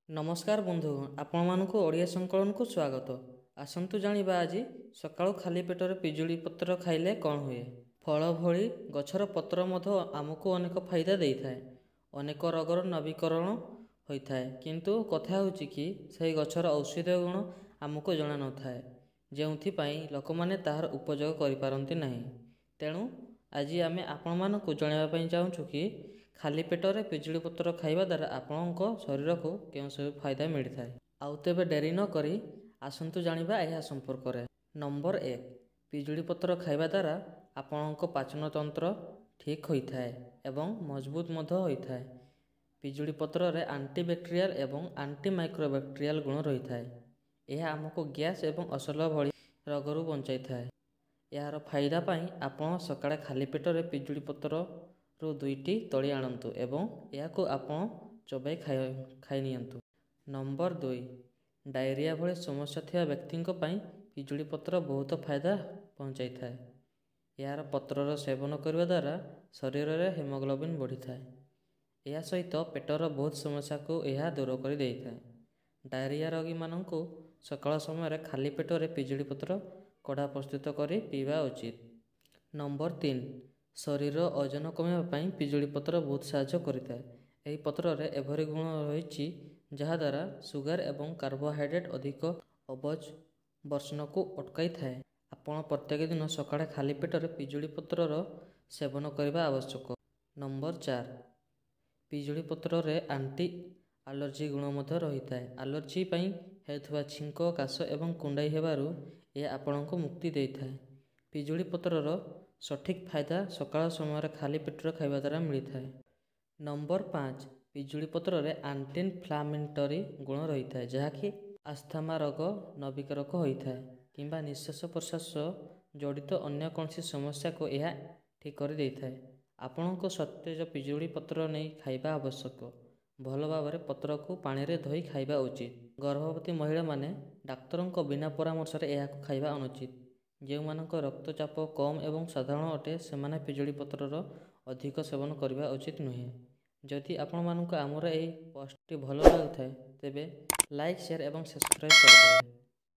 नमस्कार बंधु आपको ओडिया संकलन को स्वागत। आसतु जानिबा आज सकाळु खाली पेटर पिजुली पत्र खाइले कौन हुए। फल भली गछर पत्र मध्य आमको अनेक फायदा दे थाए, अनेक रोगर नवीकरण होता है, किंतु कथा होची कि सही गछर औषधीय गुण आमको जना न थाए, जेउथिपाई लोक माने ताहार उपयोग करि पारंती नाही। तेणु आज आमे आपण मानकु जणाइबा पई चाहूछु कि खाली पेटर पिजुली पत्र खाइबा द्वारा आपणको शरीर को केउं सब फायदा मिलता है। आउ तेबे डेरी न करी आसंतु जानिबा एहा संपर्क रे। नंबर 1, पिजुली पत्र खाइबा द्वारा आपणको पाचन तंत्र ठीक होता है एवं मजबूत मध्य होता है। पिजुली पत्र रे एंटीबैक्टेरियल एवं एंटी माइक्रोबैक्टेरियल गुण रही है। यह आमको गैस एवं असल भली रोगरू बचाई थाए। यार फायदा पाई आपण सकाळे खाली पेटर पिजुली पत्र रू 2टी तली आणतु एवं याको आपण चबाई खाई नियंतु। नंबर 2, डायरिया भली समस्या थिया व्यक्ति पिजुली पत्र बहुत फायदा पहुँचाई थाए। यार पत्रर सेवन करने द्वारा शरीर में हेमोग्लोबिन बढ़ी थाए। यह सहित पेटर बहुत समस्या को यह दूर कर दे थाए। डायरिया रोगी मानू सकाळ समय खाली पेटर पिजुली पत्र कड़ा प्रस्तुत कर पीवा उचित। नंबर 3, शरीर ओजन कमाई पिजुली पत्र बहुत साहाय्य करिଥାଏ। ଏହି ପତ୍ରରେ ଏଭଳି ଗୁଣ ରହିଛି ଯାହାଦ୍ୱାରା ସୁଗାର ଏବଂ କାର୍ବୋହାଇଡ୍ରେଟ୍ ଅଧିକ ଅବଜ ବର୍ଷଣକୁ ଅଟକାଇଥାଏ। ଆପଣ ପ୍ରତ୍ୟେକ ଦିନ ସକାଳେ ଖାଲି ପେଟରେ ପିଜୁଳି ପତ୍ରର ସେବନ କରିବା ଆବଶ୍ୟକ। ନମ୍ବର 4, ପିଜୁଳି ପତ୍ରରେ ଆଣ୍ଟି ଆଲର୍ଜି ଗୁଣ ମଧ୍ୟ ରହିଥାଏ। ଆଲର୍ଜି ପାଇଁ ହେଉଥିବା ଛିଙ୍କ, କାଶ ଏବଂ କୁଣ୍ଡାଇ ହେବାରୁ ଏହା ଆପଣଙ୍କୁ ମୁକ୍ତି ଦେଇଥାଏ। ପିଜୁଳି ପତ୍ରର ସଠିକ୍ ଫାଇଦା ସକାଳ ସମୟରେ ଖାଲି ପେଟରେ ଖାଇବା ଦ୍ୱାରା ମିଳିଥାଏ। ନମ୍ବର 5, ପିଜୁଳି ପତ୍ରରେ ଆଣ୍ଟି ଇନଫ୍ଲାମେଟରି ଗୁଣ ରହିଥାଏ, ଯାହାକି ଆସ୍ଥାମା ରୋଗ ନବୀକାରକ ହୋଇଥାଏ କିମ୍ବା ନିଶ୍ୱାସ ପ୍ରଶ୍ୱାସ ଜଡ଼ିତ ଅନ୍ୟ କୌଣସି ସମସ୍ୟାକୁ ଏହା ଠିକ୍ କରିଦେଇଥାଏ। ଆପଣଙ୍କ ସତେଜ ପିଜୁଳି ପତ୍ର ନେଇ ଖାଇବା ଆବଶ୍ୟକ। ଭଲ ଭାବରେ ପତ୍ରକୁ ପାଣିରେ ଧୋଇ ଖାଇବା ଉଚିତ। ଗର୍ଭବତୀ ମହିଳାମାନେ ଡାକ୍ତରଙ୍କ ବିନା ପରାମର୍ଶରେ ଏହାକୁ ଖାଇବା ଅନୁଚିତ। ଯେଉଁମାନଙ୍କ ରକ୍ତଚାପ କମ୍ ଏବଂ ସାଧାରଣ ଅଟେ ସେମାନେ ପିଜୁଳି ପତ୍ରର ଅଧିକ ସେବନ କରିବା ଉଚିତ ନୁହେଁ। ଯଦି ଆପଣମାନଙ୍କୁ ଆମର ଏହି ପୋଷ୍ଟଟି ଭଲ ଲାଗୁଥାଏ ତେବେ ଲାଇକ୍, ସେୟାର ଏବଂ ସବସ୍କ୍ରାଇବ୍ କରିଦେବେ।